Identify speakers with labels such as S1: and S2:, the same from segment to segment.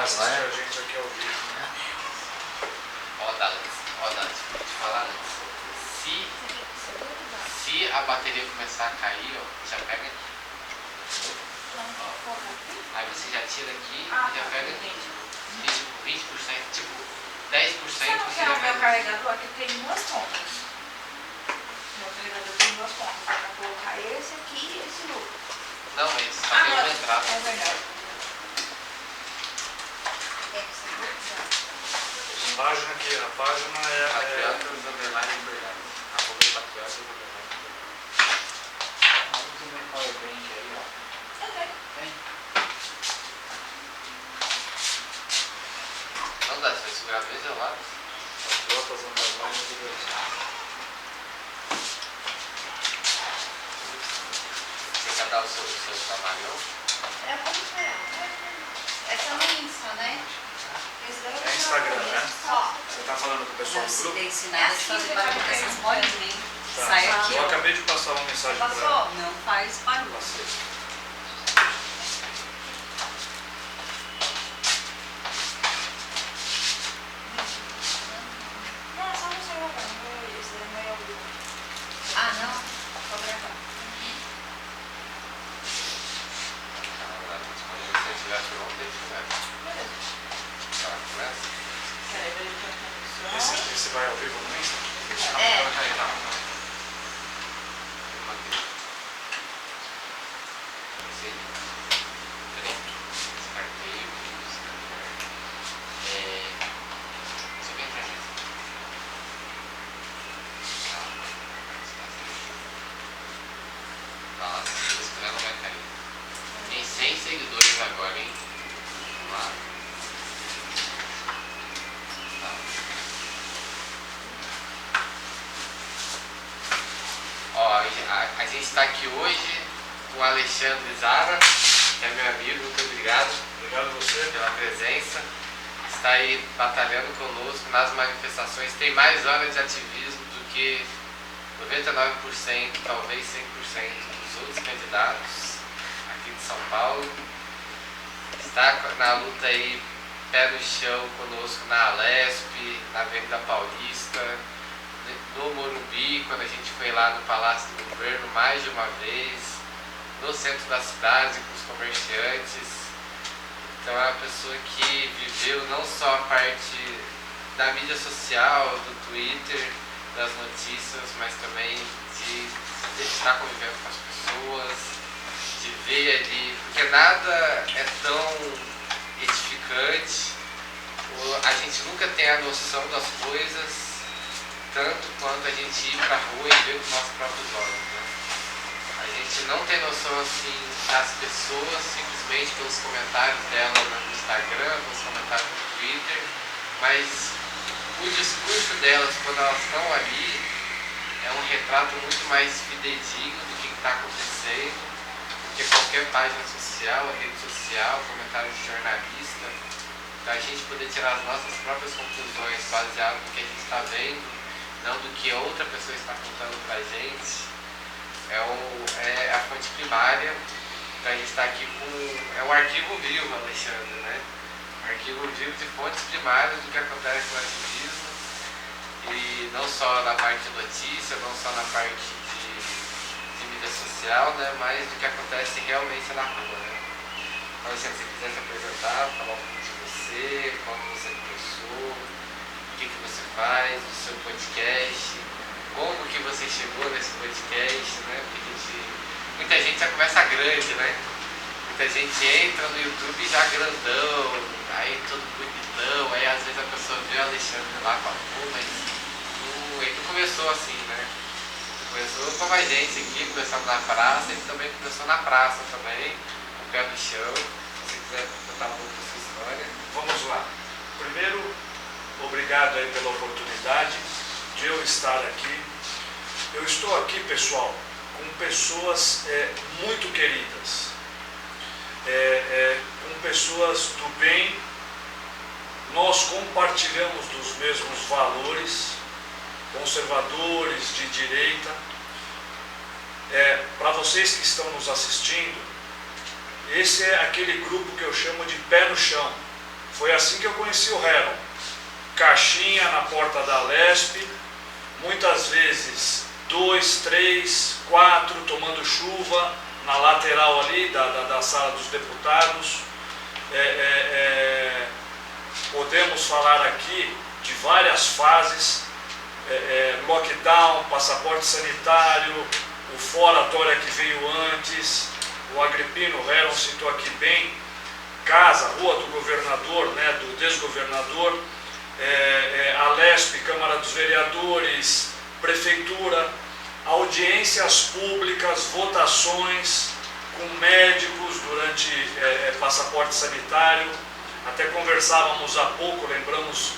S1: assistir a gente aqui ao vivo.
S2: Ó, Dallas, vou te falar antes. Se a bateria começar a cair, ó, já pega aqui. Ó. Aí você já tira aqui e já pega aqui. E tipo 20%, tipo 10%
S3: Você não
S2: você
S3: quer
S2: já
S3: o meu
S2: pega.
S3: carregador? Aqui tem duas pontas. Meu carregador tem duas pontas. Dá pra colocar esse aqui e esse outro.
S2: Não, mas só tem uma entrada.
S3: É verdade.
S1: Página aqui, a página é...
S2: Patriotas underline liberdade. Arroba patriotas underline liberdade.
S4: Vamos ver qual é o bank aí, ó. Tem?
S2: Não dá, você vai segurar dois lados.
S1: Patriotas underline liberdade.
S2: Você quer dar o seu camarão?
S3: É como essa é no Insta, né? Esse daí
S1: É Instagram, né?
S3: Ó.
S1: Você tá falando com o pessoal do
S5: Se
S1: grupo?
S5: tem ensinado a fazer barulho com essas bolinhas.
S1: Tá.
S5: Sai aqui,
S1: Eu
S5: ó.
S1: acabei de passar uma mensagem para ela.
S3: Passou?
S5: Não faz barulho.
S1: Passei.
S3: Não, só no celular. Esse daí não é o grupo.
S5: Ah, não? Vou gravar.
S2: Se você tivesse ontem, tivesse. Ela começa?
S3: Peraí, verificando a conexão.
S1: Esse vai ao vivo no Insta?
S3: É.
S2: Ela já está. Pronto. Descartei o vídeo. Você vem pra gente. Nossa, esse canal vai cair. Tem 100 seguidores agora, hein? Vamos lá. Tá. Ó, a gente está aqui hoje com o Alexandre Zara, que é meu amigo, muito obrigado
S1: Obrigado a você.
S2: pela presença. Está aí batalhando conosco nas manifestações. Tem mais horas de ativismo do que 99%, talvez 100% dos outros candidatos aqui de São Paulo. Está na luta aí, pé no chão conosco na Alesp, na Avenida Paulista, no Morumbi, quando a gente foi lá no Palácio do Governo mais de uma vez, no centro da cidade com os comerciantes. Então é uma pessoa que viveu não só a parte da mídia social, do Twitter, das notícias, mas também de estar convivendo com as pessoas, de ver ali, porque nada é tão edificante, a gente nunca tem a noção das coisas tanto quanto a gente ir pra rua e ver com os nossos próprios olhos, né? A gente não tem noção assim das pessoas simplesmente pelos comentários dela no Instagram, pelos comentários no Twitter, mas o discurso delas quando elas estão ali é um retrato muito mais fidedigno do que está acontecendo, do que qualquer página social, rede social, comentário de jornalista, para a gente poder tirar as nossas próprias conclusões baseado no que a gente está vendo, não do que outra pessoa está contando para a gente. É a fonte primária. Então a gente está aqui com... É um arquivo vivo, Alexandre, né? Um arquivo vivo de fontes primárias do que acontece no ativismo. E não só na parte de notícia, não só na parte de mídia social, né? Mas do que acontece realmente na rua, né? Então, se você quiser se apresentar, falar um pouco de você, como você começou, o que você faz, o seu podcast, como que você chegou nesse podcast, né? Porque muita gente já começa grande, né? Muita gente entra no YouTube já grandão, aí todo bonitão, aí às vezes a pessoa vê o Alexandre lá com a pô, mas ele não começou assim, né? Começou como a gente aqui, começando na praça, ele também começou na praça também, com o pé no chão. Se você quiser contar um pouco da sua história.
S1: Vamos lá. Primeiro, obrigado aí pela oportunidade de eu estar aqui. Eu estou aqui, pessoal, com pessoas muito queridas, com pessoas do bem. Nós compartilhamos dos mesmos valores, conservadores, de direita. Para vocês que estão nos assistindo, esse é aquele grupo que eu chamo de pé no chão. Foi assim que eu conheci o Heron. Caixinha na porta da Lesp, muitas vezes 2, 3, 4, tomando chuva na lateral ali da sala dos deputados. Podemos falar aqui de várias fases, lockdown, passaporte sanitário, o fora-tória que veio antes, o Agripino, o Heron citou aqui bem, casa, rua do governador, né, do desgovernador, a Lesp, Câmara dos Vereadores, Prefeitura, audiências públicas, votações com médicos durante passaporte sanitário. Até conversávamos há pouco, lembramos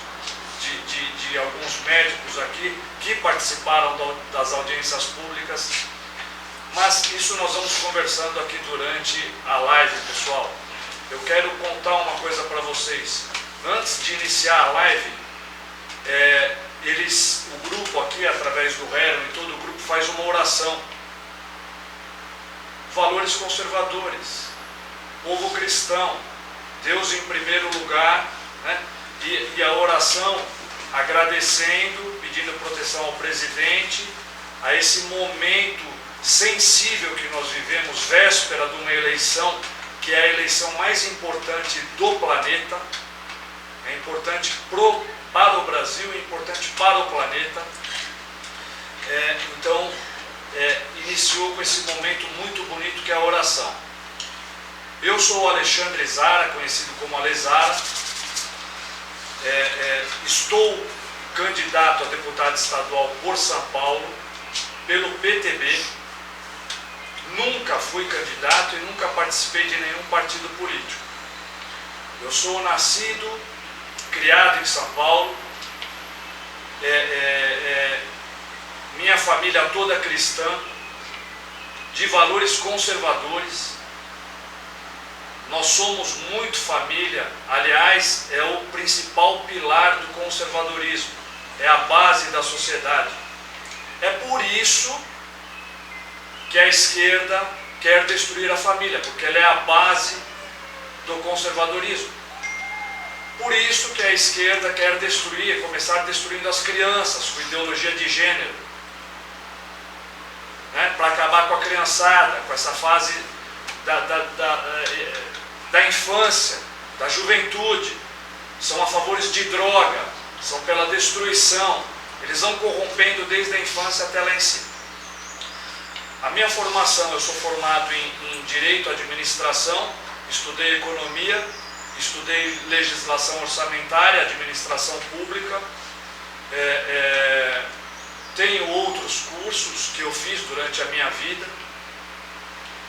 S1: de alguns médicos aqui que participaram das audiências públicas. Mas isso nós vamos conversando aqui durante a live, pessoal. Eu quero contar uma coisa para vocês. Antes de iniciar a live, o grupo aqui, através do Heron e todo o grupo, faz uma oração. Valores conservadores, povo cristão, Deus em primeiro lugar, né? E a oração agradecendo, pedindo proteção ao presidente, a esse momento sensível que nós vivemos, véspera de uma eleição, que é a eleição mais importante do planeta, é importante para o Brasil, é importante para o planeta. Então, iniciou com esse momento muito bonito que é a oração. Eu sou o Alexandre Zara, conhecido como Alezara. Estou candidato a deputado estadual por São Paulo, pelo PTB. Nunca fui candidato e nunca participei de nenhum partido político. Eu sou nascido, criado em São Paulo. Minha família toda cristã, de valores conservadores. Nós somos muito família, aliás, é o principal pilar do conservadorismo, é a base da sociedade. É por isso que a esquerda quer destruir a família, porque ela é a base do conservadorismo. Por isso que a esquerda quer destruir, começar destruindo as crianças com ideologia de gênero, né, para acabar com a criançada, com essa fase da infância, da juventude. São a favor de droga, são pela destruição. Eles vão corrompendo desde a infância até lá em cima. A minha formação, eu sou formado em Direito, Administração, estudei Economia, estudei Legislação Orçamentária, Administração Pública. Tenho outros cursos que eu fiz durante a minha vida.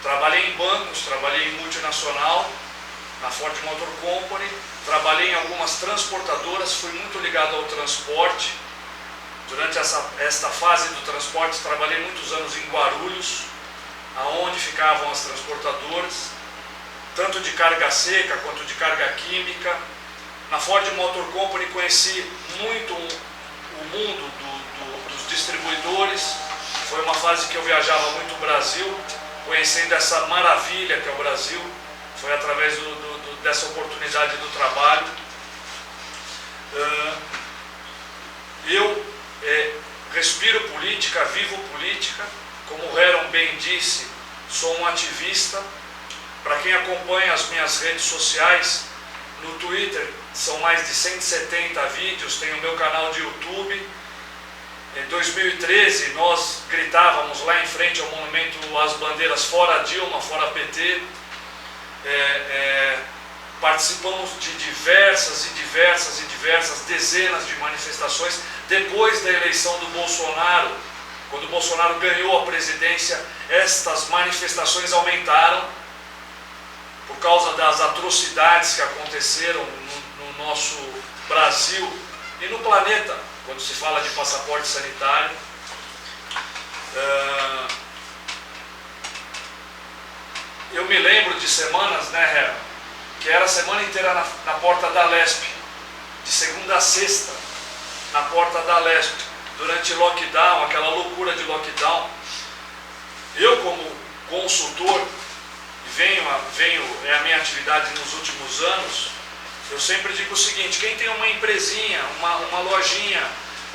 S1: Trabalhei em bancos, trabalhei em multinacional, na Ford Motor Company, trabalhei em algumas transportadoras, fui muito ligado ao transporte. Durante esta fase do transporte, trabalhei muitos anos em Guarulhos, aonde ficavam as transportadoras, tanto de carga seca quanto de carga química. Na Ford Motor Company conheci muito o mundo dos distribuidores. Foi uma fase que eu viajava muito o Brasil, conhecendo essa maravilha que é o Brasil. Foi através dessa oportunidade do trabalho. Eu respiro política, vivo política. Como o Heron bem disse, sou um ativista. Para quem acompanha as minhas redes sociais, no Twitter são mais de 170 vídeos, tem o meu canal de YouTube. Em 2013 nós gritávamos lá em frente ao monumento às bandeiras fora Dilma, fora PT. Participamos de diversas dezenas de manifestações. Depois da eleição do Bolsonaro, quando o Bolsonaro ganhou a presidência, estas manifestações aumentaram por causa das atrocidades que aconteceram no nosso Brasil e no planeta, quando se fala de passaporte sanitário. Eu me lembro de semanas, né, Heron, que era a semana inteira na porta da Lesp, de segunda a sexta, na porta da Lesp, durante lockdown, aquela loucura de lockdown. Eu, como consultor, é a minha atividade nos últimos anos, Eu sempre digo o seguinte: quem tem uma empresinha, uma lojinha,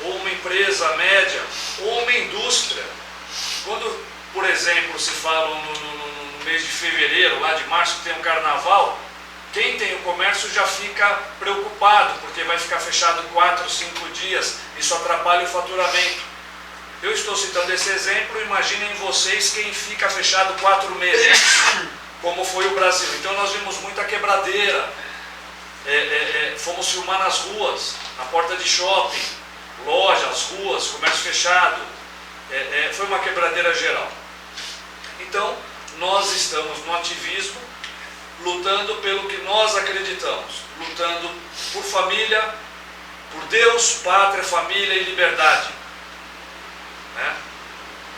S1: ou uma empresa média, ou uma indústria, quando, por exemplo, se fala no mês de fevereiro, lá de março, que tem um carnaval, quem tem o comércio já fica preocupado, porque vai ficar fechado 4, 5 dias, isso atrapalha o faturamento. Eu estou citando esse exemplo, imaginem vocês quem fica fechado 4 meses, como foi o Brasil. Então nós vimos muita quebradeira, fomos filmar nas ruas, na porta de shopping, lojas, ruas, comércio fechado, foi uma quebradeira geral. Então nós estamos no ativismo, lutando pelo que nós acreditamos, lutando por família, por Deus, pátria, família e liberdade, né?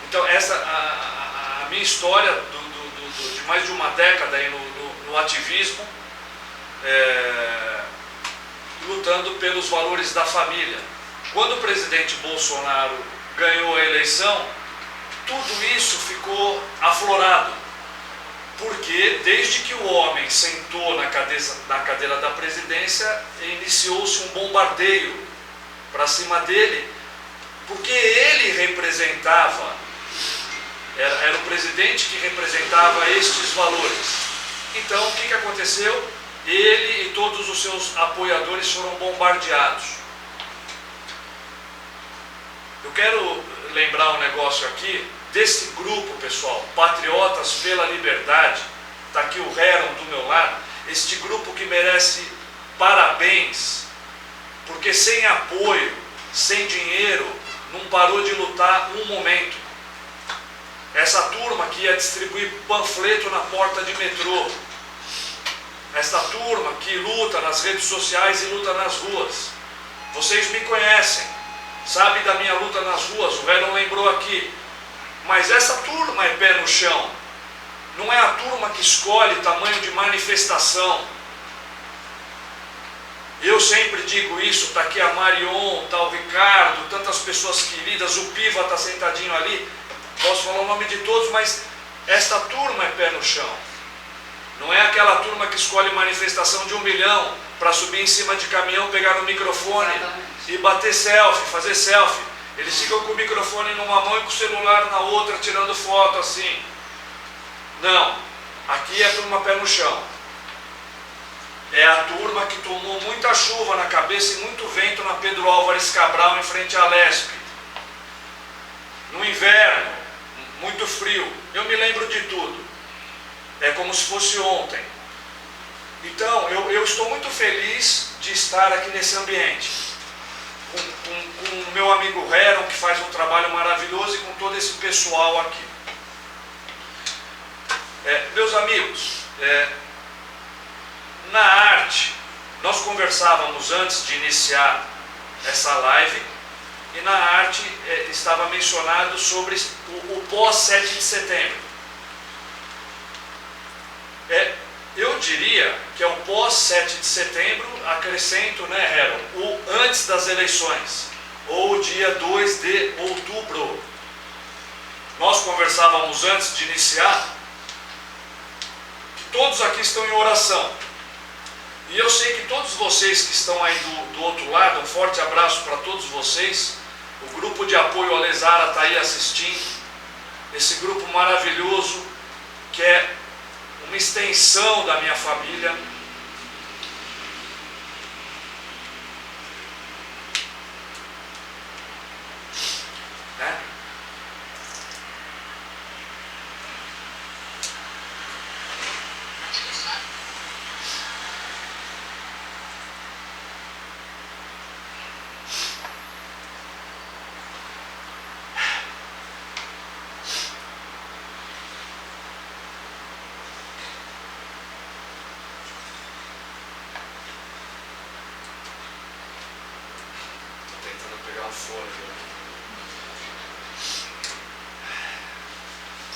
S1: Então essa a minha história de mais de uma década aí no ativismo, lutando pelos valores da família. Quando o presidente Bolsonaro ganhou a eleição, tudo isso ficou aflorado, porque desde que o homem sentou na cadeira da presidência, iniciou-se um bombardeio para cima dele, porque ele representava, era o presidente que representava estes valores. Então o que aconteceu? Ele e todos os seus apoiadores foram bombardeados. Eu quero lembrar um negócio aqui, desse grupo, pessoal, Patriotas pela Liberdade, está aqui o Heron do meu lado, este grupo que merece parabéns, porque sem apoio, sem dinheiro, não parou de lutar um momento. Essa turma que ia distribuir panfleto na porta de metrô, essa turma que luta nas redes sociais e luta nas ruas, vocês me conhecem, sabem da minha luta nas ruas, o Heron lembrou aqui. Mas essa turma é pé no chão, não é a turma que escolhe tamanho de manifestação. Eu sempre digo isso, está aqui a Marion, está o Ricardo, tantas pessoas queridas, o Piva está sentadinho ali, posso falar o nome de todos, mas esta turma é pé no chão. Não é aquela turma que escolhe manifestação de 1 milhão para subir em cima de caminhão, pegar no microfone e bater selfie, fazer selfie. Eles ficam com o microfone numa mão e com o celular na outra, tirando foto assim. Não, aqui é a turma pé no chão. É a turma que tomou muita chuva na cabeça e muito vento na Pedro Álvares Cabral, em frente à Lespe. No inverno, muito frio. Eu me lembro de tudo. É como se fosse ontem. Então, eu estou muito feliz de estar aqui nesse ambiente. Com o meu amigo Heron, que faz um trabalho maravilhoso, e com todo esse pessoal aqui. Meus amigos, na arte, nós conversávamos antes de iniciar essa live, e na arte estava mencionado sobre o pós-7 de setembro. Eu diria que é o pós-7 de setembro, acrescento, né, Heron, o antes das eleições, ou o dia 2 de outubro. Nós conversávamos antes de iniciar, que todos aqui estão em oração. E eu sei que todos vocês que estão aí do outro lado, um forte abraço para todos vocês. O grupo de apoio a Lesara está aí assistindo. Esse grupo maravilhoso, que é uma extensão da minha família. Né?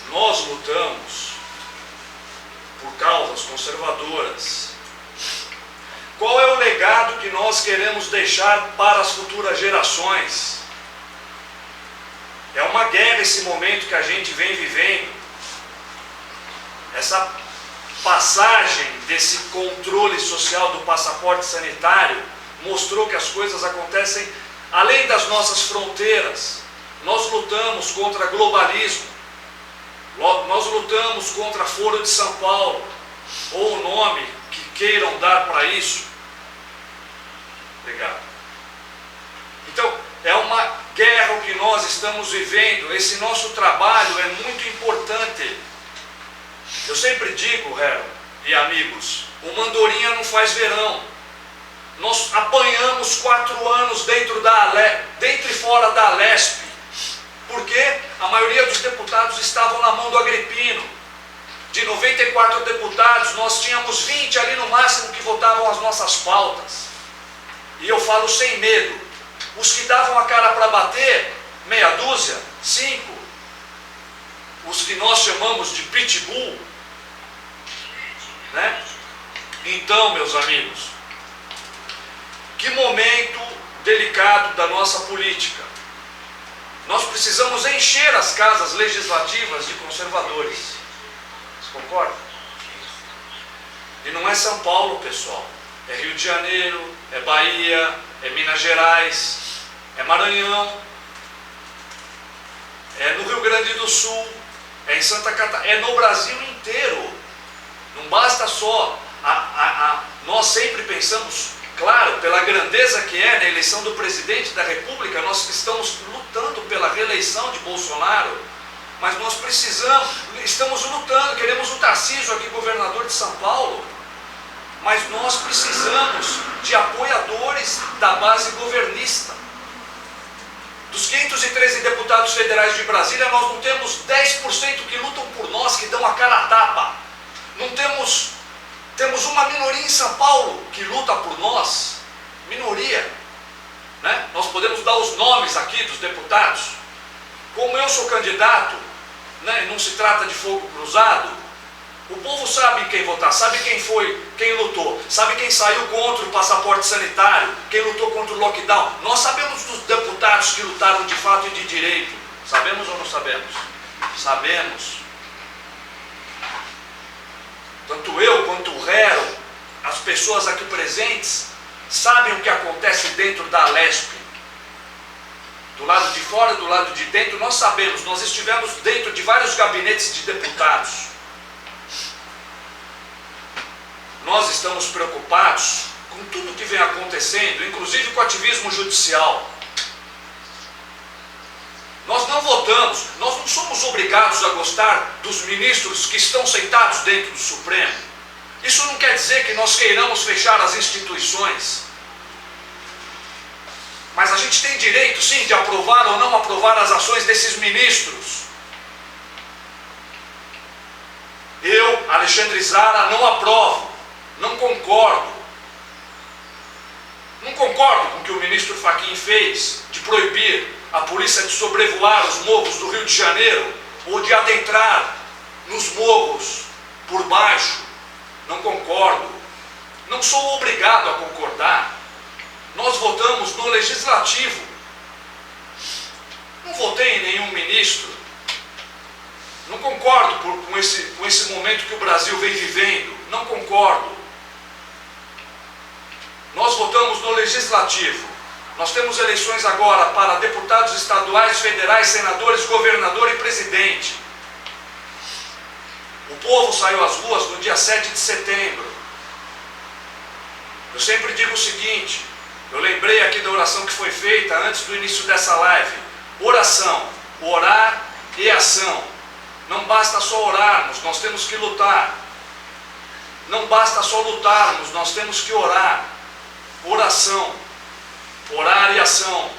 S1: Nós lutamos por causas conservadoras. Qual é o legado que nós queremos deixar para as futuras gerações? É uma guerra esse momento que a gente vem vivendo. Essa passagem desse controle social do passaporte sanitário mostrou que as coisas acontecem além das nossas fronteiras. Nós lutamos contra globalismo, nós lutamos contra Foro de São Paulo, ou o nome que queiram dar para isso. Obrigado. Então, é uma guerra o que nós estamos vivendo. Esse nosso trabalho é muito importante. Eu sempre digo, Harold e amigos, o Mandorinha não faz verão. Nós apanhamos 4 anos dentro e fora da Alesp, porque a maioria dos deputados estavam na mão do Agripino. De 94 deputados, nós tínhamos 20 ali no máximo que votavam as nossas pautas. E eu falo sem medo. Os que davam a cara para bater, meia dúzia, 5. Os que nós chamamos de pitbull, né? Então, meus amigos, que momento delicado da nossa política. Nós precisamos encher as casas legislativas de conservadores. Vocês concordam? E não é São Paulo, pessoal. É Rio de Janeiro, é Bahia, é Minas Gerais, é Maranhão, é no Rio Grande do Sul, é em Santa Catarina, é no Brasil inteiro. Não basta só. Nós sempre pensamos, claro, pela grandeza que é na eleição do presidente da República, nós estamos lutando pela reeleição de Bolsonaro, mas nós estamos lutando, queremos o Tarcísio aqui, governador de São Paulo, mas nós precisamos de apoiadores da base governista. Dos 513 deputados federais de Brasília, nós não temos 10% que lutam por nós, que dão a cara a tapa. Não temos uma minoria em São Paulo que luta por nós, minoria, né? Nós podemos dar os nomes aqui dos deputados. Como eu sou candidato, né? Não se trata de fogo cruzado. O povo sabe quem votar, sabe quem lutou, sabe quem saiu contra o passaporte sanitário, quem lutou contra o lockdown. Nós sabemos dos deputados que lutaram de fato e de direito. Sabemos ou não sabemos? Sabemos. Tanto eu quanto o Harold, as pessoas aqui presentes, sabem o que acontece dentro da Alesp. Do lado de fora, do lado de dentro, nós sabemos, nós estivemos dentro de vários gabinetes de deputados. Nós estamos preocupados com tudo que vem acontecendo, inclusive com o ativismo judicial. Nós não votamos, nós não somos obrigados a gostar dos ministros que estão sentados dentro do Supremo. Isso não quer dizer que nós queiramos fechar as instituições. Mas a gente tem direito, sim, de aprovar ou não aprovar as ações desses ministros. Eu, Alexandre Zara, não aprovo, não concordo. Não concordo com o que o ministro Fachin fez de proibir a polícia de sobrevoar os morros do Rio de Janeiro ou de adentrar nos morros por baixo. Não concordo. Não sou obrigado a concordar. Nós votamos no Legislativo. Não votei em nenhum ministro. Não concordo com esse momento que o Brasil vem vivendo. Não concordo. Nós votamos no Legislativo. Nós temos eleições agora para deputados estaduais, federais, senadores, governador e presidente. O povo saiu às ruas no dia 7 de setembro. Eu sempre digo o seguinte, eu lembrei aqui da oração que foi feita antes do início dessa live. Oração, orar e ação. Não basta só orarmos, nós temos que lutar. Não basta só lutarmos, nós temos que orar. Oração, orar e ação.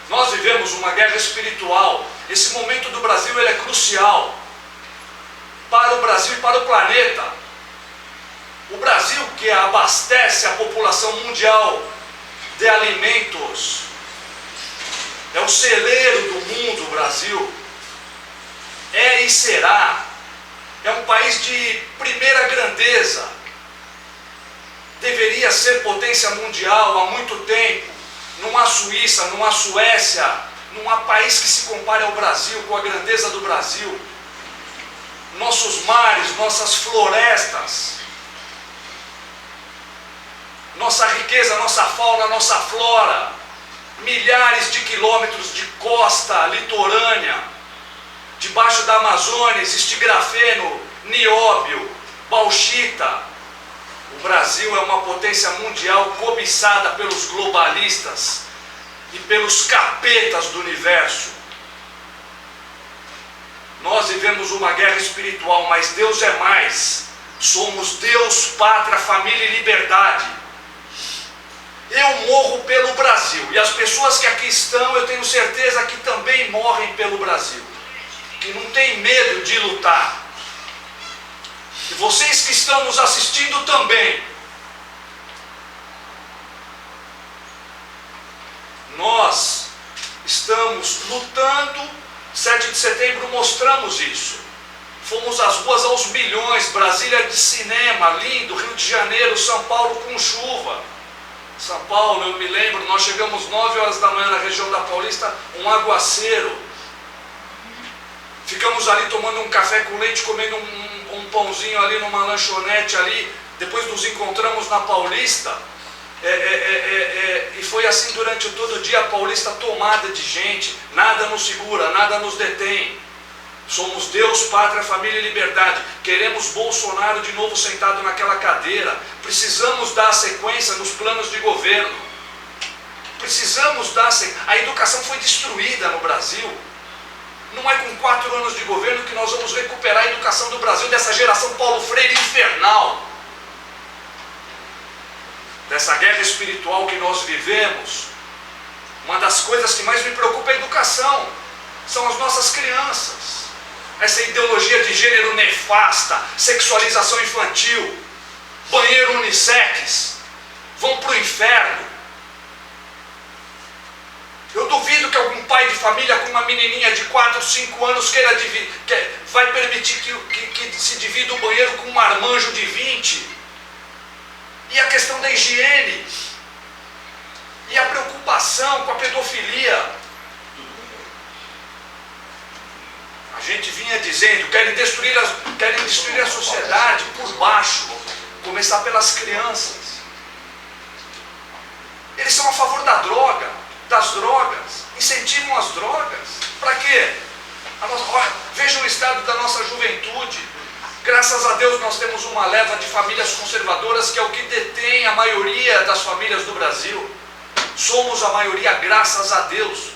S1: Nós vivemos uma guerra espiritual. Esse momento do Brasil ele é crucial para o Brasil e para o planeta. O Brasil que abastece a população mundial de alimentos, é o celeiro do mundo, o Brasil. É e será. É um país de primeira grandeza. Deveria ser potência mundial há muito tempo. Não há Suíça, não há Suécia, não há país que se compare ao Brasil, com a grandeza do Brasil. nossos mares, nossas florestas, nossa riqueza, nossa fauna, nossa flora, milhares de quilômetros de costa litorânea, debaixo da Amazônia existe grafeno, nióbio, bauxita. O Brasil é uma potência mundial cobiçada pelos globalistas e pelos capetas do universo. Nós vivemos uma guerra espiritual, mas Deus é mais. Somos Deus, pátria, família e liberdade. Eu morro pelo Brasil, e as pessoas que aqui estão, eu tenho certeza que também morrem pelo Brasil, que não tem medo de lutar. E vocês que estão nos assistindo também. Nós estamos lutando. 7 de setembro mostramos isso. Fomos às ruas aos milhões. Brasília de cinema, lindo. Rio de Janeiro, São Paulo com chuva. São Paulo, eu me lembro, nós chegamos 9 horas da manhã na região da Paulista, um aguaceiro. Ficamos ali tomando um café com leite, comendo um pãozinho ali numa lanchonete ali. Depois nos encontramos na Paulista. E foi assim durante todo o dia, a Paulista tomada de gente. Nada nos segura, nada nos detém. Somos Deus, pátria, família e liberdade. Queremos Bolsonaro de novo sentado naquela cadeira. Precisamos dar sequência nos planos de governo. Precisamos dar sequência. A educação foi destruída no Brasil. Não é com 4 anos de governo que nós vamos recuperar a educação do Brasil, dessa geração Paulo Freire infernal. Dessa guerra espiritual que nós vivemos. Uma das coisas que mais me preocupa é a educação. São as nossas crianças. Essa ideologia de gênero nefasta, sexualização infantil, banheiro unissex, vão para o inferno. Eu duvido que algum pai de família com uma menininha de 4, 5 anos vai permitir que se divida o banheiro com um marmanjo de 20. E a questão da higiene, e a preocupação com a pedofilia. A gente vinha dizendo, querem destruir a sociedade por baixo, começar pelas crianças. Eles são a favor da droga, das drogas, incentivam as drogas. Para quê? Olha, vejam o estado da nossa juventude. Graças a Deus nós temos uma leva de famílias conservadoras que é o que detém a maioria das famílias do Brasil. Somos a maioria, graças a Deus.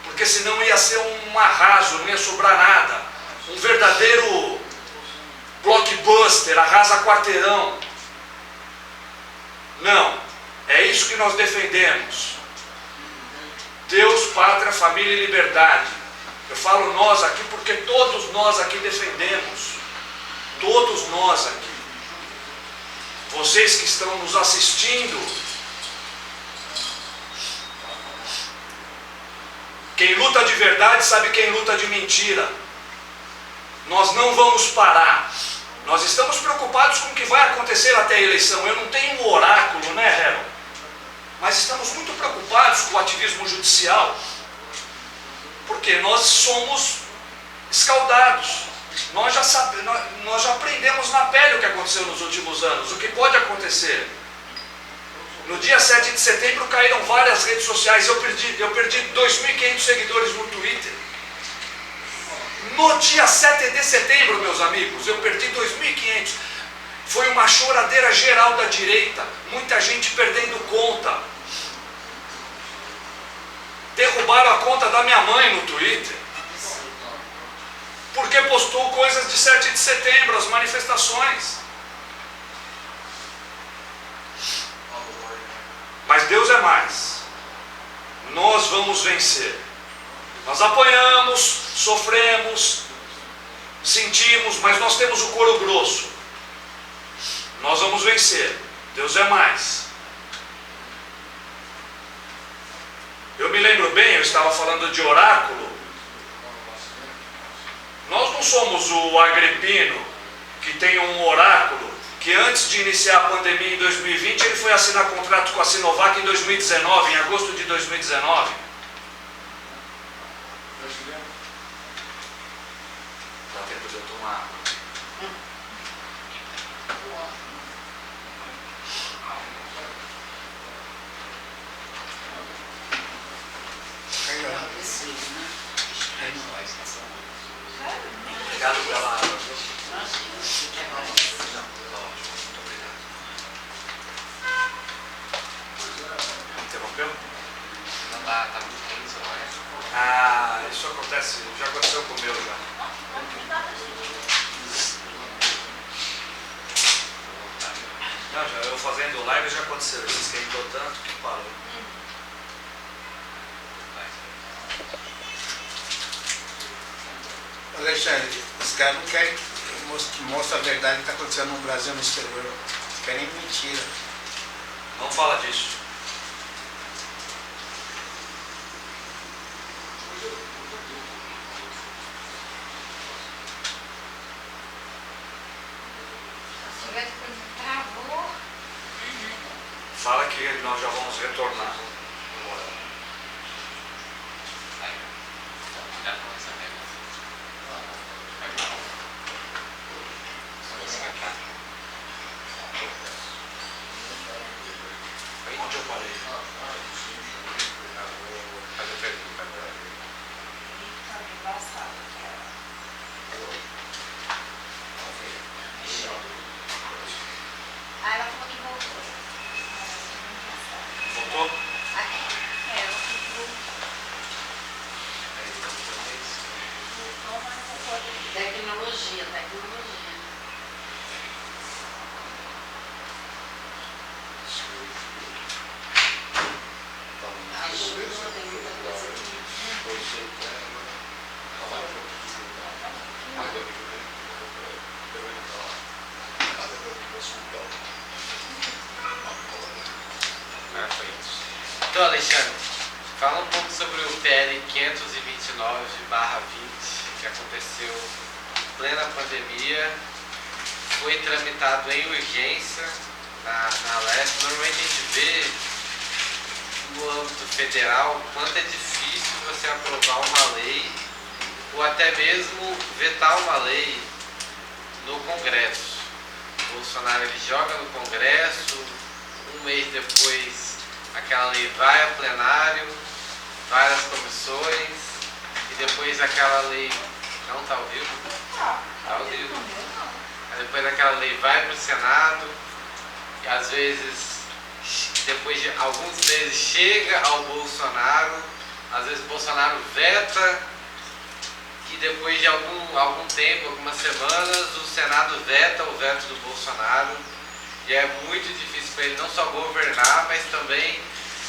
S1: Porque senão ia ser um arraso, não ia sobrar nada. Um verdadeiro blockbuster, arrasa quarteirão. Não, é isso que nós defendemos. Deus, pátria, família e liberdade. Eu falo nós aqui porque todos nós aqui defendemos. Todos nós aqui. Vocês que estão nos assistindo. Quem luta de verdade sabe quem luta de mentira. Nós não vamos parar. Nós estamos preocupados com o que vai acontecer até a eleição. Eu não tenho um oráculo, né, Harold? Mas estamos muito preocupados com o ativismo judicial. Porque nós somos escaldados. Nós já aprendemos na pele o que aconteceu nos últimos anos. O que pode acontecer. No dia 7 de setembro caíram várias redes sociais. Eu perdi 2.500 seguidores no Twitter. No dia 7 de setembro, meus amigos, eu perdi 2.500. Foi uma choradeira geral da direita. Muita gente perdendo conta. Derrubaram a conta da minha mãe no Twitter. Porque postou coisas de 7 de setembro, as manifestações. Mas Deus é mais. Nós vamos vencer. Nós apanhamos, sofremos, sentimos, mas nós temos o couro grosso. Nós vamos vencer. Deus é mais. Eu me lembro bem, eu estava falando de oráculo. Nós não somos o Agripino, que tem um oráculo, que antes de iniciar a pandemia em 2020, ele foi assinar contrato com a Sinovac em 2019, em agosto de 2019. Dá tempo de eu tomar água. Obrigado pela água, viu? Interrompeu?
S2: Não dá, tá muito quente agora.
S1: Ah, isso acontece, já aconteceu com o meu já. Não, já eu fazendo live já aconteceu, isso esquentou tanto que parou.
S6: Alexandre, os caras não querem que mostre a verdade que está acontecendo no Brasil e no exterior. Eles querem mentira.
S1: Não fala disso.
S3: Travou.
S1: Fala que nós já vamos retornar.
S2: Já começa a ver.
S1: Onde eu parei?
S2: Fazer pergunta agora.
S3: Tá embaçado. Aí ela falou que voltou.
S1: Voltou?
S3: Ela ficou. Voltou, mas não foi.
S5: Tecnologia. Ajuda, tem muita coisa aqui.
S2: Foi isso. Então, Alexandre, fala um pouco sobre o PL 529/20, que aconteceu em plena pandemia, foi tramitado em urgência na Leste. Normalmente a gente vê no âmbito federal o quanto é difícil você aprovar uma lei ou até mesmo vetar uma lei no Congresso. O Bolsonaro ele joga no Congresso, um mês depois aquela lei vai a plenário, várias comissões, e depois aquela lei não está ao vivo? Está ao vivo. Aí depois aquela lei vai para o Senado, e às vezes, depois de alguns meses, chega ao Bolsonaro, às vezes o Bolsonaro veta, e depois de algum tempo, algumas semanas, o Senado veta o veto do Bolsonaro, e é muito difícil para ele não só governar, mas também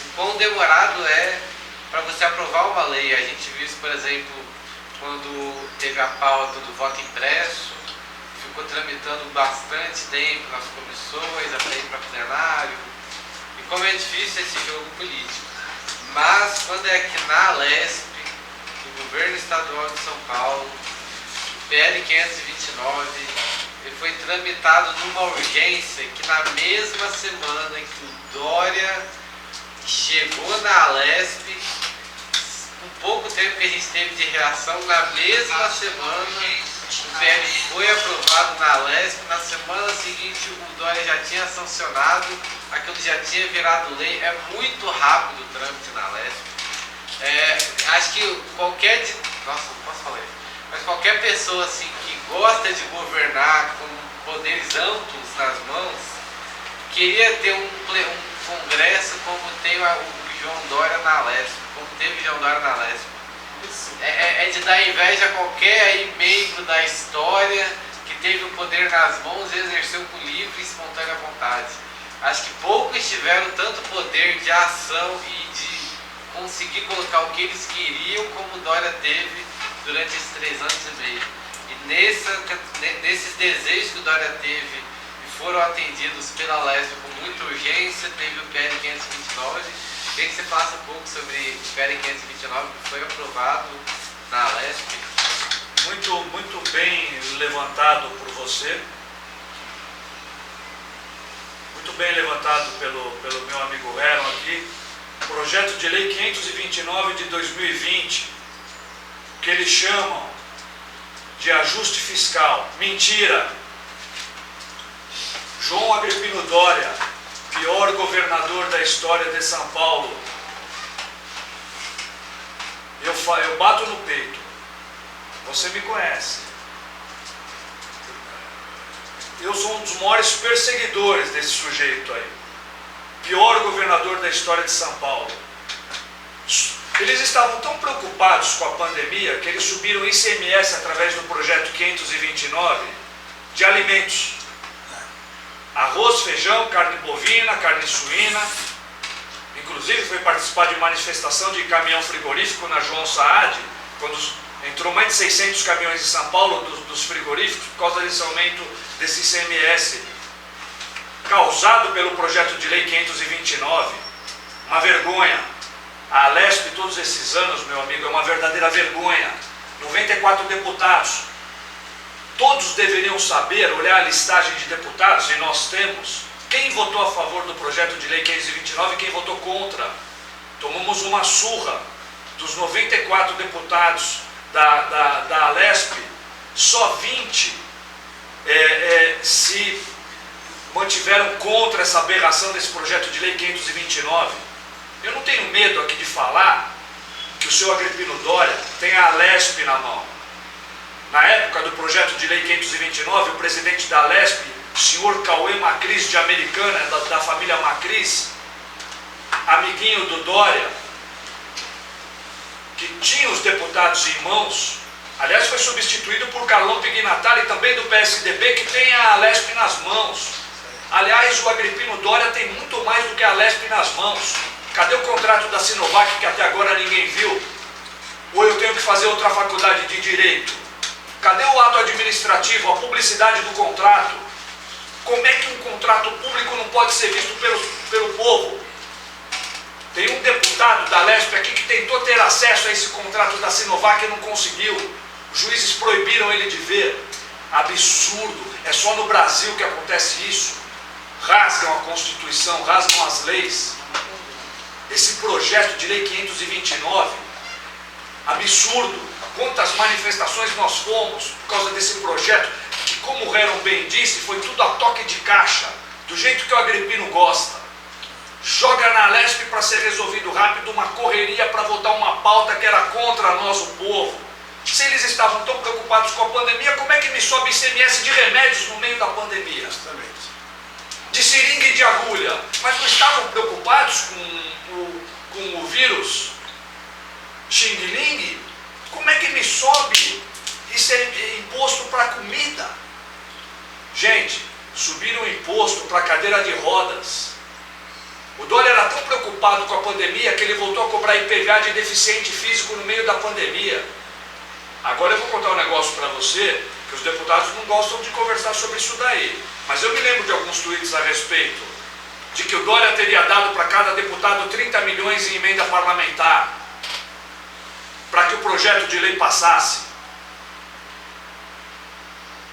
S2: o quão demorado é para você aprovar uma lei. A gente viu isso, por exemplo, quando teve a pauta do voto impresso, ficou tramitando bastante tempo nas comissões, até ir para plenário, e como é difícil esse jogo político. Mas quando é aqui na Lesp, no governo estadual de São Paulo, o PL 529, ele foi tramitado numa urgência que na mesma semana em que o Dória chegou na Alesp, com pouco tempo que a gente teve de reação, na mesma semana o PL foi aprovado na Alesp, na semana seguinte o Dória já tinha sancionado, aquilo já tinha virado lei. É muito rápido o trâmite na Alesp. Acho que nossa, não posso falar isso. Mas qualquer pessoa assim, que gosta de governar com poderes amplos nas mãos, queria ter um congresso como tem o João Dória na Lesp, como teve o João Dória na Lesp. É de dar inveja a qualquer aí membro da história que teve o poder nas mãos e exerceu com livre e espontânea vontade. Acho que poucos tiveram tanto poder de ação e de conseguir colocar o que eles queriam como o Dória teve durante esses 3 anos e meio. E nesses desejos que o Dória teve e foram atendidos pela Lesp com muita urgência, teve o PL 529. Queria que você falasse um pouco sobre o PL 529 que foi aprovado na Lesp.
S1: Muito bem levantado por você. Muito bem levantado pelo meu amigo Heron aqui. Projeto de Lei 529 de 2020, que eles chamam de ajuste fiscal. Mentira! João Agripino Dória, pior governador da história de São Paulo. Eu eu bato no peito. Você me conhece. Eu sou um dos maiores perseguidores desse sujeito aí. Pior governador da história de São Paulo. Eles estavam tão preocupados com a pandemia que eles subiram o ICMS através do projeto 529 de alimentos. Arroz, feijão, carne bovina, carne suína. Inclusive foi participar de manifestação de caminhão frigorífico na João Saad, quando entrou mais de 600 caminhões em São Paulo dos frigoríficos por causa desse aumento desse ICMS causado pelo projeto de lei 529. Uma vergonha. A Alesp, todos esses anos, meu amigo, é uma verdadeira vergonha. 94 deputados. Todos deveriam saber, olhar a listagem de deputados, e nós temos, quem votou a favor do projeto de lei 529 e quem votou contra. Tomamos uma surra. Dos 94 deputados da Alesp, só 20 se mantiveram contra essa aberração desse projeto de lei 529. Eu não tenho medo aqui de falar que o senhor Agripino Dória tem a Alesp na mão. Na época do projeto de lei 529, o presidente da Alesp, o senhor Cauê Macris de Americana, da família Macris, amiguinho do Dória, que tinha os deputados em mãos, aliás foi substituído por Carlão Pignatari, também do PSDB, que tem a Alesp nas mãos. Aliás, o Agripino Dória tem muito mais do que a Alesp nas mãos. Cadê o contrato da Sinovac que até agora ninguém viu? Ou eu tenho que fazer outra faculdade de Direito? Cadê o ato administrativo, a publicidade do contrato? Como é que um contrato público não pode ser visto pelo povo? Tem um deputado da Alesp aqui que tentou ter acesso a esse contrato da Sinovac e não conseguiu. Os juízes proibiram ele de ver. Absurdo. É só no Brasil que acontece isso. Rasgam a Constituição, rasgam as leis. Esse projeto de lei 529, absurdo. Quantas manifestações nós fomos por causa desse projeto, que, como o Heron bem disse, foi tudo a toque de caixa, do jeito que o Agripino gosta. Joga na Alesp para ser resolvido rápido, uma correria para votar uma pauta que era contra nós, o povo. Se eles estavam tão preocupados com a pandemia, como é que me sobe ICMS de remédios no meio da pandemia? De seringa e de agulha. Mas não estavam preocupados com o vírus Xing Ling? Como é que me sobe imposto para comida? Gente, subiram o imposto para cadeira de rodas. O Dória era tão preocupado com a pandemia que ele voltou a cobrar IPVA de deficiente físico no meio da pandemia. Agora eu vou contar um negócio para você, que os deputados não gostam de conversar sobre isso daí. Mas eu me lembro de alguns tweets a respeito de que o Dória teria dado para cada deputado 30 milhões em emenda parlamentar para que o projeto de lei passasse.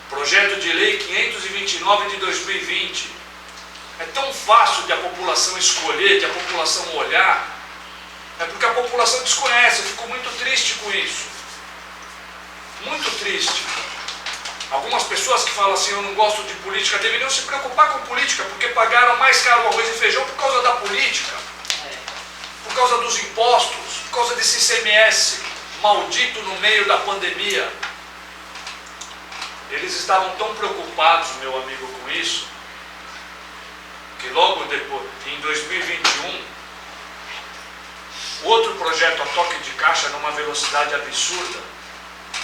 S1: Projeto de lei 529 de 2020. É tão fácil de a população escolher, de a população olhar. É porque a população desconhece. Eu fico muito triste com isso. Muito triste. Algumas pessoas que falam assim, eu não gosto de política, deveriam se preocupar com política, porque pagaram mais caro o arroz e feijão por causa da política. Por causa dos impostos, por causa desse ICMS maldito no meio da pandemia. Eles estavam tão preocupados, meu amigo, com isso, que logo depois, em 2021, outro projeto a toque de caixa numa velocidade absurda,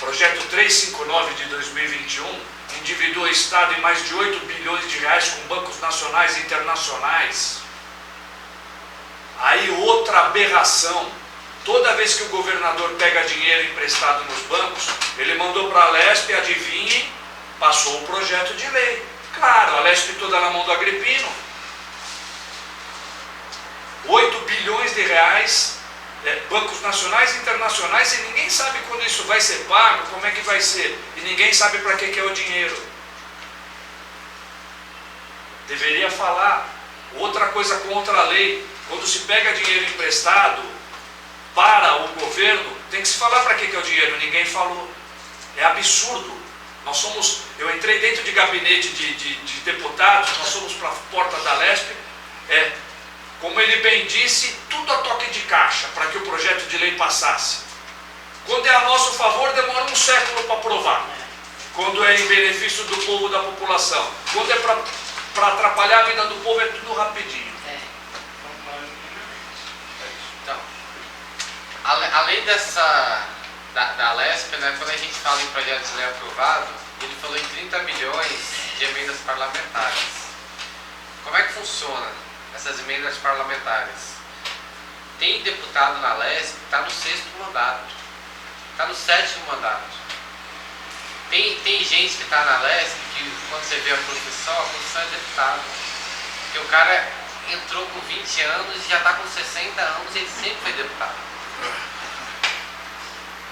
S1: projeto 359 de 2021, endividou o Estado em mais de 8 bilhões de reais com bancos nacionais e internacionais. Aí outra aberração. Toda vez que o governador pega dinheiro emprestado nos bancos, ele mandou para a Alesp, adivinhe, passou o projeto de lei. Claro, a Alesp toda na mão do Agripino. 8 bilhões de reais, bancos nacionais e internacionais, e ninguém sabe quando isso vai ser pago, como é que vai ser. E ninguém sabe para que é o dinheiro. Deveria falar. Outra coisa contra a lei. Quando se pega dinheiro emprestado para o governo, tem que se falar para que é o dinheiro. Ninguém falou. É absurdo. Eu entrei dentro de gabinete de deputados, nós fomos para a porta da Alesp, como ele bem disse, tudo a toque de caixa para que o projeto de lei passasse. Quando é a nosso favor, demora um século para aprovar. Quando é em benefício do povo, da população. Quando é para atrapalhar a vida do povo, é tudo rapidinho.
S2: Então, além da LESP, né, quando a gente fala em projeto de lei aprovado, ele falou em 30 milhões de emendas parlamentares. Como é que funciona essas emendas parlamentares? Tem deputado na LESP que está no 6º mandato, está no 7º mandato. Tem gente que está na LESP que, quando você vê a profissão é deputado. Porque o cara entrou com 20 anos e já está com 60 anos e ele sempre foi deputado.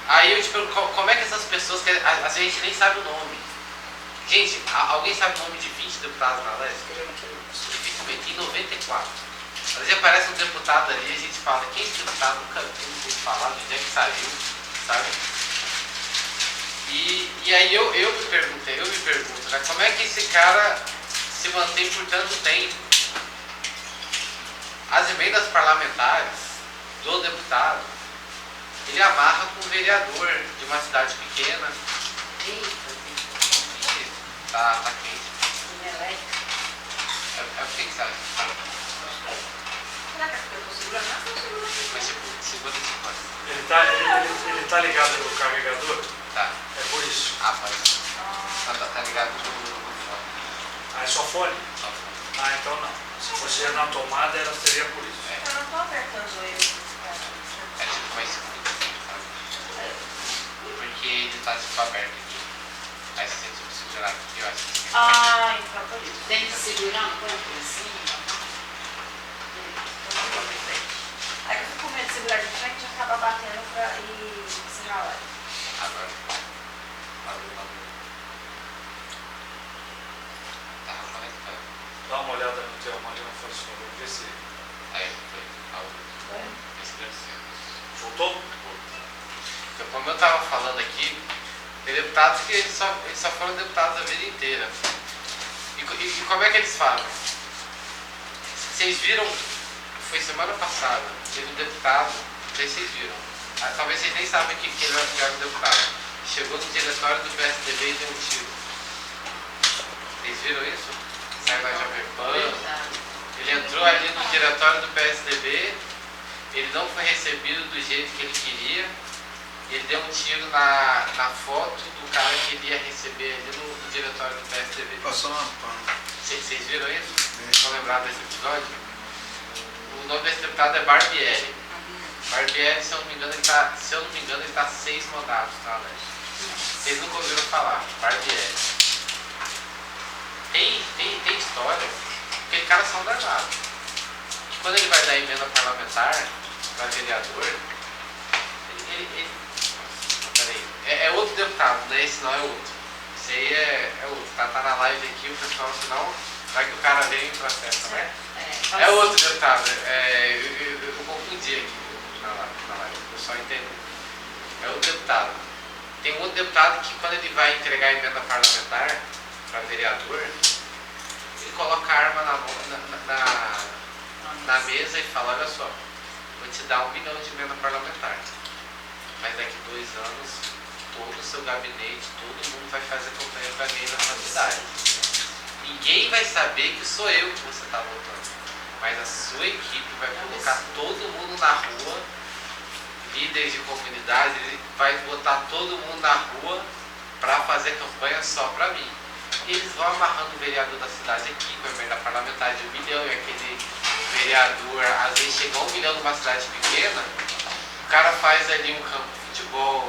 S2: Aí eu te pergunto, como é que essas pessoas, que a gente nem sabe o nome. Gente, alguém sabe o nome de 20 deputados na LESP? Em 94. Às vezes aparece um deputado ali e a gente fala, quem é esse deputado? Nunca ouvi falar, de onde é que saiu, sabe? E aí eu me pergunto, né, como é que esse cara se mantém por tanto tempo? As emendas parlamentares do deputado, ele amarra com um vereador de uma cidade pequena. Tá quente. É o que sabe?
S3: Será que é porque eu estou segurando? Não, estou segurando.
S2: Mas tipo, segura esse coisa.
S1: Ele tá ligado no carregador?
S2: Tá.
S1: É por isso.
S2: Ah, pode. Tá ligado no fone.
S1: Ah, é só fone?
S2: Só fone.
S1: Ah, então não. Se fosse na tomada, seria por isso.
S3: Eu não estou apertando ele.
S2: É tipo mais seguro, sabe? Porque ele tá tipo aberto aqui. Aí você tem que segurar aqui, eu acho que
S3: Ah, então por isso.
S5: Tem que segurar um pouco assim.
S3: Aí eu fico com medo de segurar de frente e acabar batendo e encerrar a live.
S2: agora. Tá conectado.
S1: Dá uma olhada no teu, Mariana, por favor, vê se...
S2: Aí foi. Esse deve ser.
S1: Voltou?
S2: Então, como eu estava falando aqui, tem deputados que eles só foram deputados a vida inteira. E como é que eles fazem? Vocês viram, foi semana passada, teve um deputado, não sei se vocês viram, talvez vocês nem sabem que ele era um deputado. Chegou no diretório do PSDB e deu um tiro. Vocês viram isso? Saiu da Jovem Pan. Ele entrou ali no diretório do PSDB, ele não foi recebido do jeito que ele queria, ele deu um tiro na foto do cara que ele ia receber ali no diretório do PSDB.
S6: Passou uma pano.
S2: Vocês viram isso? Estão lembrados desse episódio? O nome desse deputado é Barbieri. Barbieri, se eu não me engano, ele está 6 mandatos, tá, né? Vocês nunca ouviram falar, Barbieri. Tem história, aquele cara é só um danado. Que quando ele vai dar emenda parlamentar para vereador, peraí, é outro deputado, não é esse, não é outro. Esse aí é outro, tá na live aqui, o pessoal, senão vai que o cara vem em processo, né? É outro deputado, eu confundi aqui na live, o pessoal entendeu. É outro deputado. Tem um outro deputado que quando ele vai entregar a emenda parlamentar para vereador, ele coloca a arma na mesa e fala, olha só, vou te dar 1 milhão de emenda parlamentar, mas daqui 2 anos todo o seu gabinete, todo mundo vai fazer campanha para mim nessa cidade. Ninguém vai saber que sou eu que você está votando, mas a sua equipe vai colocar todo mundo na rua, líderes de comunidade, ele vai botar todo mundo na rua para fazer campanha só para mim. E eles vão amarrando o vereador da cidade aqui com a emenda parlamentar de 1 milhão, e aquele vereador, às vezes chega a 1 milhão numa cidade pequena, o cara faz ali um campo de futebol,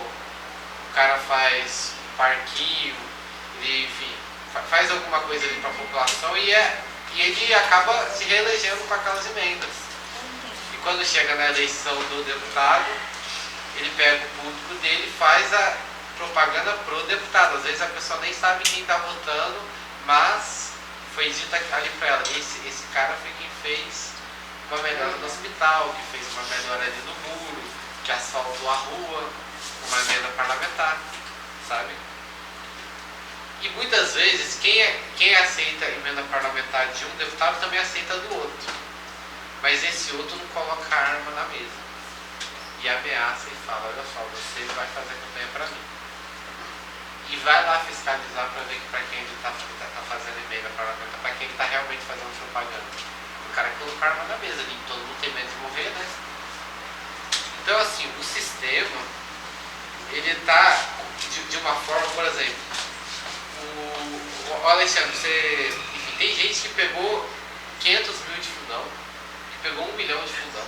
S2: o cara faz um parquinho, ele, enfim, faz alguma coisa ali para a população e ele acaba se reelegendo com aquelas emendas. E quando chega na eleição do deputado, ele pega o público dele e faz a propaganda pro deputado. Às vezes a pessoa nem sabe quem está votando, mas foi dito ali para ela, esse cara foi quem fez uma melhora no hospital, que fez uma melhora ali no muro, que asfaltou a rua, uma emenda parlamentar, sabe? E muitas vezes quem aceita a emenda parlamentar de um deputado também aceita do outro. Mas esse outro não coloca a arma na mesa. E e ameaça e fala, olha só, você vai fazer campanha para mim. E vai lá fiscalizar para ver que para quem ele está fazendo emenda parlamentar, para quem ele está realmente fazendo propaganda. O cara colocou a arma na mesa ali, todo mundo tem medo de morrer, né? Então assim, o sistema, ele está de uma forma, por exemplo, o Alexandre, enfim, tem gente que pegou 500 mil de fundão, que pegou 1 milhão de fundão,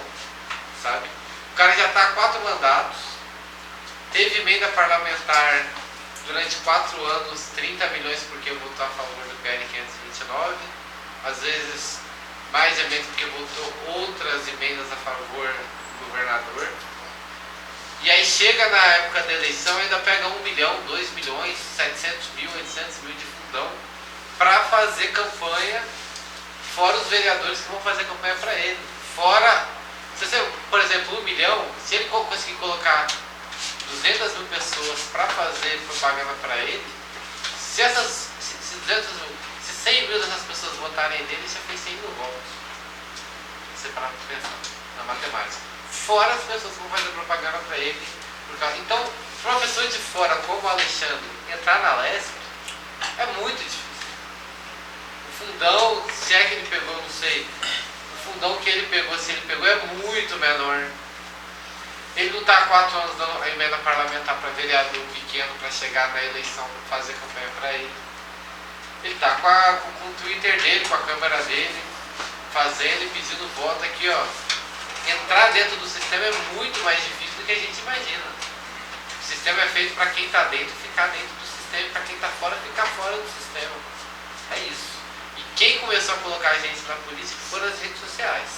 S2: sabe? O cara já está há 4 mandatos, teve emenda parlamentar durante 4 anos, 30 milhões porque votou a favor do PL 529, às vezes mais emendas porque votou outras emendas a favor do governador. E aí chega na época da eleição e ainda pega 1 milhão, 2 milhões, 700 mil, 800 mil de fundão para fazer campanha, fora os vereadores que vão fazer campanha para ele. Fora, se você, por exemplo, 1 milhão, se ele conseguir colocar 200 mil pessoas para fazer propaganda para ele, se 100 mil dessas pessoas votarem nele, já fez 100 mil votos. Você para pensar na matemática. Fora as pessoas que vão fazer propaganda para ele. Então, para uma pessoa de fora, como o Alexandre, entrar na Lesp é muito difícil. O fundão, se é que ele pegou, não sei. O fundão que ele pegou, se ele pegou, é muito menor. Ele não está há 4 anos dando a emenda parlamentar para vereador pequeno para chegar na eleição para fazer campanha para ele. Ele está com o Twitter dele, com a câmera dele, fazendo e pedindo voto aqui, ó. Entrar dentro do sistema é muito mais difícil do que a gente imagina. O sistema é feito para quem está dentro ficar dentro do sistema e para quem está fora ficar fora do sistema. É isso. E quem começou a colocar a gente na política foram as redes sociais.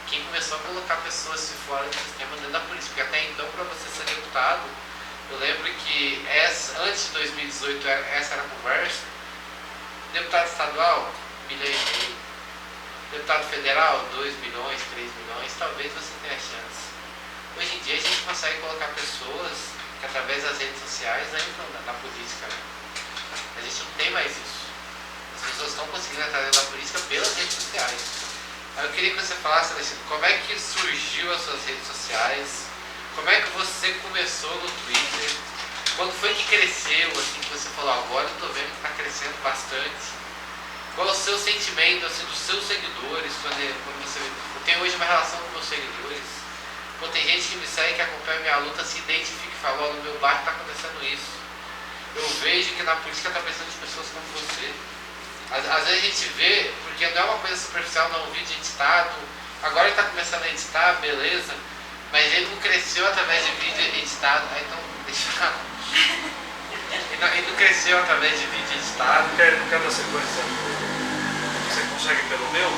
S2: Quem começou a colocar pessoas de fora do sistema dentro da política. Porque até então, para você ser deputado, eu lembro que antes de 2018 essa era a conversa. Deputado estadual, 1,5 milhão. Deputado federal, 2 milhões, 3 milhões, talvez você tenha chance. Hoje em dia a gente consegue colocar pessoas que através das redes sociais entram na política. Né? A gente não tem mais isso. As pessoas estão conseguindo entrar na política pelas redes sociais. Aí eu queria que você falasse, Alexandre, como é que surgiu as suas redes sociais? Como é que você começou no Twitter? Quando foi que cresceu, assim, que você falou, agora eu estou vendo que está crescendo bastante? Qual é o seu sentimento, assim, dos seus seguidores? Quando você... Eu tenho hoje uma relação com meus seguidores. Pô, tem gente que me segue, que acompanha a minha luta, se identifica e fala, ó, no meu bairro está acontecendo isso. Eu vejo que na política está precisando de pessoas como você. Às vezes a gente vê, porque não é uma coisa superficial, não é um vídeo editado. Agora ele está começando a editar, beleza. Mas ele não cresceu através de vídeo editado. Ah, então, deixa eu... Ele não cresceu através de vídeo editado.
S1: Não quero dar sequência. Você consegue pelo meu?